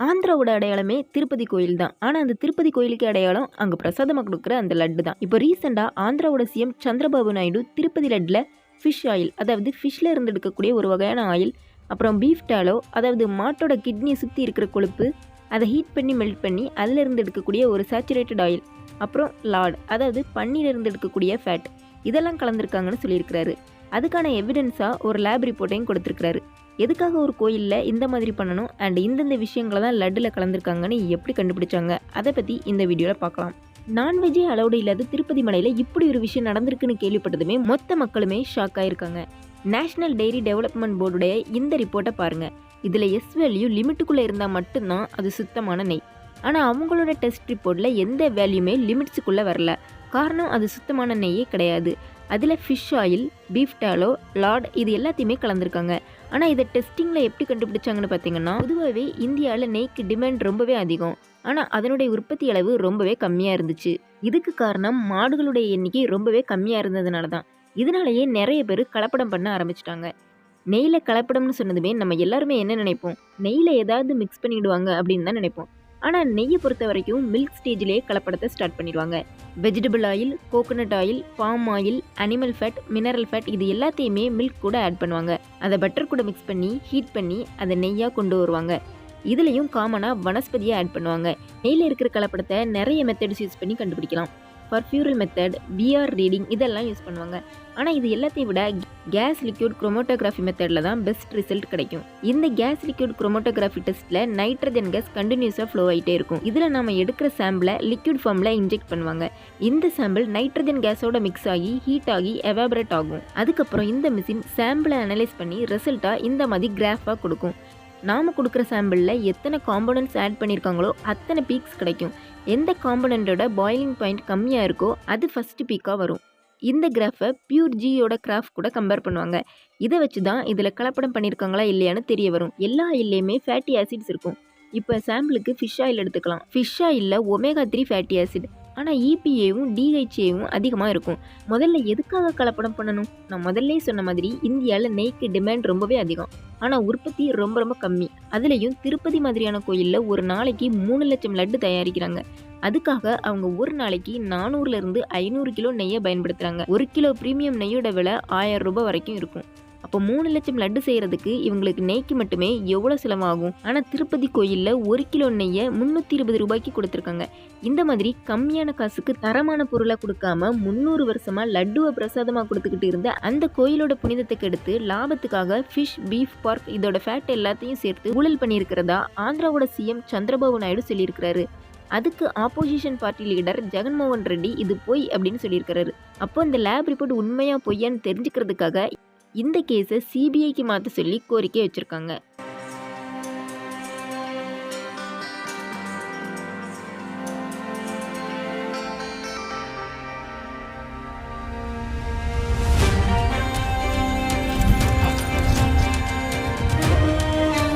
ஆந்திராவோட அடையாளமே திருப்பதி கோயில் தான். ஆனால் அந்த திருப்பதி கோயிலுக்கு அடையாளம் அங்கே பிரசாதமாக கொடுக்குற அந்த லட்டு தான். இப்போ ரீசெண்டாக ஆந்திராவோட சிஎம் சந்திரபாபு நாயுடு திருப்பதி லட்டில் ஃபிஷ் ஆயில், அதாவது ஃபிஷ்ஷில் இருந்து எடுக்கக்கூடிய ஒரு வகையான ஆயில், அப்புறம் பீஃப் டாலோ, அதாவது மாட்டோட கிட்னியை சுற்றி இருக்கிற கொழுப்பு, அதை ஹீட் பண்ணி மெல்ட் பண்ணி அதிலிருந்து எடுக்கக்கூடிய ஒரு சேச்சுரேட்டட் ஆயில், அப்புறம் லார்ட், அதாவது பன்னீரிலிருந்து எடுக்கக்கூடிய ஃபேட், இதெல்லாம் கலந்துருக்காங்கன்னு சொல்லியிருக்கிறாரு. அதுக்கான எவிடன்ஸாக ஒரு லேப் ரிப்போர்ட்டையும் கொடுத்துருக்கிறாரு. எதுக்காக ஒரு கோயிலில் இந்த மாதிரி பண்ணணும் அண்ட் இந்தந்த விஷயங்களை தான் லட்டில் கலந்துருக்காங்கன்னு எப்படி கண்டுபிடிச்சாங்க, அதை பற்றி இந்த வீடியோவில் பார்க்கலாம். நான்வெஜ்ஜே அலௌடு இல்லாத திருப்பதி மலையில் இப்படி ஒரு விஷயம் நடந்திருக்குன்னு கேள்விப்பட்டதுமே மொத்த மக்களுமே ஷாக் ஆகிருக்காங்க. நேஷனல் டெய்ரி டெவலப்மெண்ட் போர்டுடைய இந்த ரிப்போர்ட்டை பாருங்கள். இதில் எஸ் வேல்யூ லிமிட்டுக்குள்ளே இருந்தால் மட்டும்தான் அது சுத்தமான நெய். ஆனால் அவங்களோட டெஸ்ட் ரிப்போர்ட்டில் எந்த வேல்யூமே லிமிட்ஸுக்குள்ளே வரல. காரணம் அது சுத்தமான நெய்யே கிடையாது. அதில் ஃபிஷ் ஆயில், பீஃப் டாலோ, லார்ட் இது எல்லாத்தையுமே கலந்துருக்காங்க. ஆனால் இதை டெஸ்டிங்கில் எப்படி கண்டுபிடிச்சாங்கன்னு பார்த்தீங்கன்னா, பொதுவாகவே இந்தியாவில் நெய்க்கு டிமாண்ட் ரொம்பவே அதிகம். ஆனால் அதனுடைய உற்பத்தி அளவு ரொம்பவே கம்மியாக இருந்துச்சு. இதுக்கு காரணம் மாடுகளுடைய எண்ணிக்கை ரொம்பவே கம்மியாக இருந்ததுனால தான். இதனாலேயே நிறைய பேர் கலப்படம் பண்ண ஆரம்பிச்சிட்டாங்க. நெய்யில் கலப்படம்னு சொன்னதுமே நம்ம எல்லாருமே என்ன நினைப்போம், நெய்யில் ஏதாவது மிக்ஸ் பண்ணிவிடுவாங்க அப்படின்னு தான் நினைப்போம். ஆனால் நெய்யை பொறுத்த வரைக்கும் மில்க் ஸ்டேஜ்லேயே கலப்படத்தை ஸ்டார்ட் பண்ணிடுவாங்க. Vegetable oil, coconut oil, palm oil, animal fat, mineral fat இது எல்லாத்தையுமே மில்க் கூட ஆட் பண்ணுவாங்க. அதை பட்டர் கூட மிக்ஸ் பண்ணி ஹீட் பண்ணி அதை நெய்யாக கொண்டு வருவாங்க. இதுலேயும் காமனாக வனஸ்பதியை ஆட் பண்ணுவாங்க. நெய்யில் இருக்கிற கலப்படத்தை நிறைய மெத்தட்ஸ் யூஸ் பண்ணி கண்டுபிடிக்கலாம். பர்ஃபியூரல் மெத்தட், பிஆர் ரீடிங் இதெல்லாம் யூஸ் பண்ணுவாங்க. ஆனால் இது எல்லாத்தையும் விட கேஸ் லிக்யூட் குரோமோட்டோகிராஃபி மெத்தடில் தான் பெஸ்ட் ரிசல்ட் கிடைக்கும். இந்த கேஸ் லிக்யூட் குரோமோட்டோகிராஃபி டெஸ்ட்டில் நைட்ரஜன் கேஸ் கண்டினியூஸாக ஃப்ளோ ஆகிட்டே இருக்கும். இதில் நம்ம எடுக்கிற சாம்பிளை லிக்யூட் ஃபார்மில் இன்ஜெக்ட் பண்ணுவாங்க. இந்த சாம்பிள் நைட்ரஜன் கேஸோட மிக்ஸ் ஆகி ஹீட் ஆகி எவாபரேட் ஆகும். அதுக்கப்புறம் இந்த மிஷின் சாம்பிளை அனலைஸ் பண்ணி ரிசல்ட்டாக இந்த மாதிரி கிராஃபாக கொடுக்கும். நாம் கொடுக்குற சாம்பிளில் எத்தனை காம்பனன்ட்ஸ் ஆட் பண்ணியிருக்காங்களோ அத்தனை பீக்ஸ் கிடைக்கும். எந்த காம்பனண்ட்டோட பாயிலிங் பாயிண்ட் கம்மியாக இருக்கோ அது ஃபஸ்ட்டு பீக்காக வரும். இந்த கிராஃபை பியூர் ஜியோட கிராஃப் கூட கம்பேர் பண்ணுவாங்க. இதை வச்சு தான் இதில் கலப்படம் பண்ணியிருக்காங்களா இல்லையான்னு தெரிய வரும். எல்லா ஆயில்லையுமே ஃபேட்டி ஆசிட்ஸ் இருக்கும். இப்போ சாம்பிளுக்கு ஃபிஷ் ஆயில் எடுத்துக்கலாம். ஃபிஷ் ஆயிலில் ஒமேகா 3 ஃபேட்டி ஆசிட், ஆனால் இபிஏவும் டிஹெச்ஏவும் அதிகமாக இருக்கும். முதல்ல எதுக்காக கலப்படம் பண்ணணும்? நான் முதல்ல சொன்ன மாதிரி இந்தியாவில் நெய்க்கு டிமாண்ட் ரொம்பவே அதிகம், ஆனால் உற்பத்தி ரொம்ப ரொம்ப கம்மி. அதுலேயும் திருப்பதி மாதிரியான கோயிலில் ஒரு நாளைக்கு 3 லட்சம் லட்டு தயாரிக்கிறாங்க. அதுக்காக அவங்க ஒரு நாளைக்கு 400 - 500 கிலோ நெய்யை பயன்படுத்துகிறாங்க. 1 கிலோ ப்ரீமியம் நெய்யோட விலை 1000 ரூபாய் வரைக்கும் இருக்கும். அப்போ 3 லட்சம் லட்டு செய்கிறதுக்கு இவங்களுக்கு நெய்க்கு மட்டுமே எவ்வளோ செலவாகும்? ஆனால் திருப்பதி கோயிலில் 1 கிலோ நெய்யை 320 ரூபாய்க்கு கொடுத்துருக்காங்க. இந்த மாதிரி கம்மியான காசுக்கு தரமான பொருளாக கொடுக்காம 300 வருஷமாக லட்டுவை பிரசாதமாக கொடுத்துக்கிட்டு இருந்த அந்த கோயிலோட புனிதத்துக்கு எடுத்து லாபத்துக்காக ஃபிஷ், பீஃப், பார்க் இதோட ஃபேட் எல்லாத்தையும் சேர்த்து ஊழல் பண்ணியிருக்கிறதா ஆந்திராவோட சிஎம் சந்திரபாபு நாயுடு சொல்லியிருக்கிறாரு. அதுக்கு opposition party leader Jaganmohan Reddy இது பொய் அப்படின்னு சொல்லியிருக்கிறாரு. அப்போ இந்த லேப் ரிப்போர்ட் உண்மையாக பொய்யான்னு தெரிஞ்சுக்கிறதுக்காக இந்த கேஸை சிபிஐக்கு மாற்ற சொல்லி கோரிக்கை வச்சுருக்காங்க.